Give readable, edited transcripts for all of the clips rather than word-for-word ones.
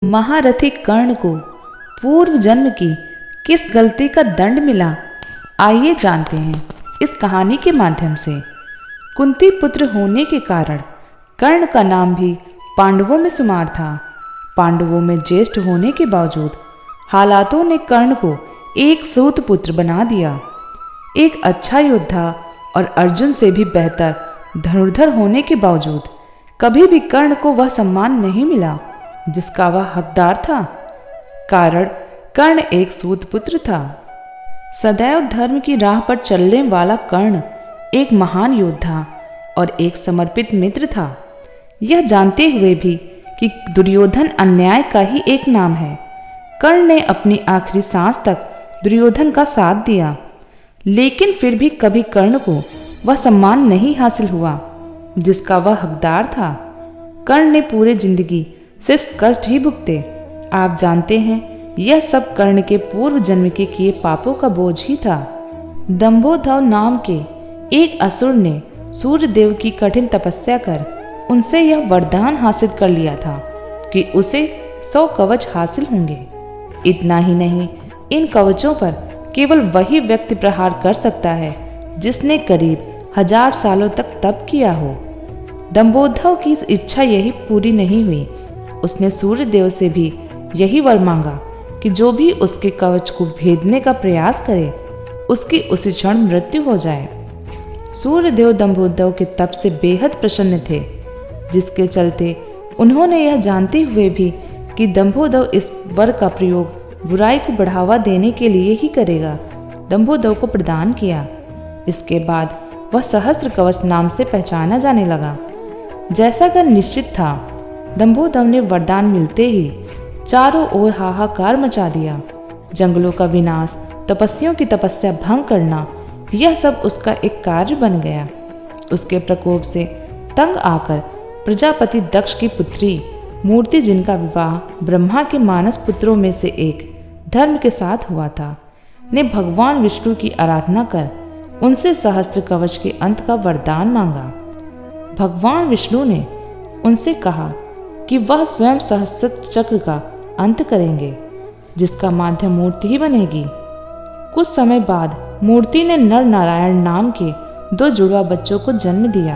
महारथी कर्ण को पूर्व जन्म की किस गलती का दंड मिला, आइए जानते हैं इस कहानी के माध्यम से। कुंती पुत्र होने के कारण कर्ण का नाम भी पांडवों में शुमार था। पांडवों में ज्येष्ठ होने के बावजूद हालातों ने कर्ण को एक सूत पुत्र बना दिया। एक अच्छा योद्धा और अर्जुन से भी बेहतर धनुर्धर होने के बावजूद कभी भी कर्ण को वह सम्मान नहीं मिला जिसका वह हकदार था। कारण कर्ण एक सूत पुत्र था। सदैव धर्म की राह पर चलने वाला कर्ण एक महान योद्धा और एक समर्पित मित्र था। यह जानते हुए भी कि दुर्योधन अन्याय का ही एक नाम है, कर्ण ने अपनी आखिरी सांस तक दुर्योधन का साथ दिया। लेकिन फिर भी कभी कर्ण को वह सम्मान नहीं हासिल हुआ जिसका वह हकदार था। कर्ण ने पूरी जिंदगी सिर्फ कष्ट ही भुगते। आप जानते हैं यह सब कर्ण के पूर्व जन्म के किए पापों का बोझ ही था। दंभोदर नाम के एक असुर ने सूर्य देव की कठिन तपस्या कर उनसे यह वरदान हासिल कर लिया था कि उसे 100 कवच हासिल होंगे। इतना ही नहीं, इन कवचों पर केवल वही व्यक्ति प्रहार कर सकता है जिसने करीब 1000 सालों तक तप किया हो। दंभोदर की इच्छा यही पूरी नहीं हुई। उसने सूर्य देव से भी यही वर मांगा कि जो भी उसके कवच को भेदने का प्रयास करे उसकी उसी क्षण मृत्यु हो जाए। सूर्य देव दंभोदर के तप से बेहद प्रसन्न थे, जिसके चलते उन्होंने यह जानते हुए भी कि दंभोदर इस वर का प्रयोग बुराई को बढ़ावा देने के लिए ही करेगा, दंभोदर को प्रदान किया। इसके बाद वह सहस्त्र कवच नाम से पहचाना जाने लगा। जैसा कि निश्चित था, दंभोदर ने वरदान मिलते ही चारों ओर हाहाकार मचा दिया। जंगलों का विनाश, तपस्वियों की तपस्या भंग करना, यह सब उसका एक कार्य बन गया। उसके प्रकोप से तंग आकर प्रजापति दक्ष की पुत्री मूर्ति, जिनका विवाह ब्रह्मा के मानस पुत्रों में से एक धर्म के साथ हुआ था, ने भगवान विष्णु की आराधना कर उनसे सहस्त्र कवच के अंत का वरदान मांगा। भगवान विष्णु ने उनसे कहा कि वह स्वयं सहस्त्र चक्र का अंत करेंगे, जिसका माध्यम मूर्ति ही बनेगी। कुछ समय बाद मूर्ति ने नर नारायण नाम के 2 जुड़वा बच्चों को जन्म दिया,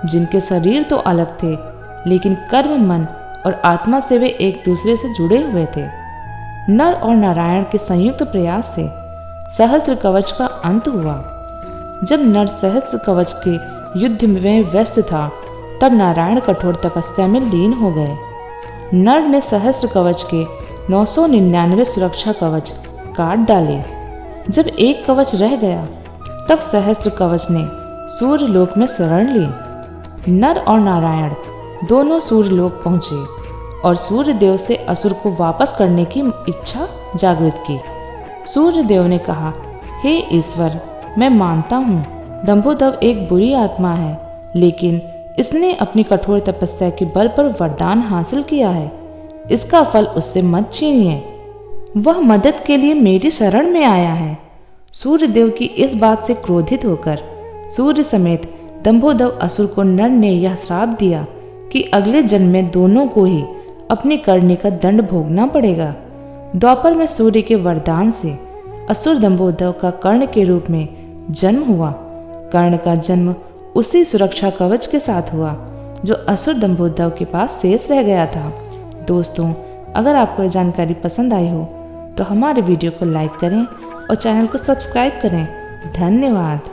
जिनके शरीर तो अलग थे लेकिन कर्म, मन और आत्मा से वे एक दूसरे से जुड़े हुए थे। नर और नारायण के संयुक्त प्रयास से सहस्त्र कवच का अंत हुआ। जब नर सहस्त्र कवच के युद्ध में व्यस्त था, तब नारायण कठोर तपस्या में लीन हो गए। नर ने सहस्त्र कवच के 999 सुरक्षा कवच काट डाले। जब एक कवच रह गया, तब सहस्त्र कवच ने सूर्यलोक में शरण ली। नर और नारायण दोनों सूर्यलोक पहुंचे और सूर्यदेव से असुर को वापस करने की इच्छा जागृत की। सूर्यदेव ने कहा, हे ईश्वर, मैं मानता हूँ दंभोदर एक बुरी आत्मा है, लेकिन इसने अपनी कठोर तपस्या के बल पर वरदान हासिल किया है। इसका फल उससे मत छीनिए। वह मदद के लिए मेरी शरण में आया है। सूर्यदेव की इस बात से क्रोधित होकर सूर्य समेत दंभोदर असुर को नर ने यह श्राप दिया कि अगले जन्म में दोनों को ही अपनी करनी का दंड भोगना पड़ेगा। द्वापर में सूर्य के वरदान से असुर दंभोदर का कर्ण के रूप में जन्म हुआ। कर्ण का जन्म उसी सुरक्षा कवच के साथ हुआ जो असुर दंभोदर के पास शेष रह गया था। दोस्तों, अगर आपको यह जानकारी पसंद आई हो तो हमारे वीडियो को लाइक करें और चैनल को सब्सक्राइब करें। धन्यवाद।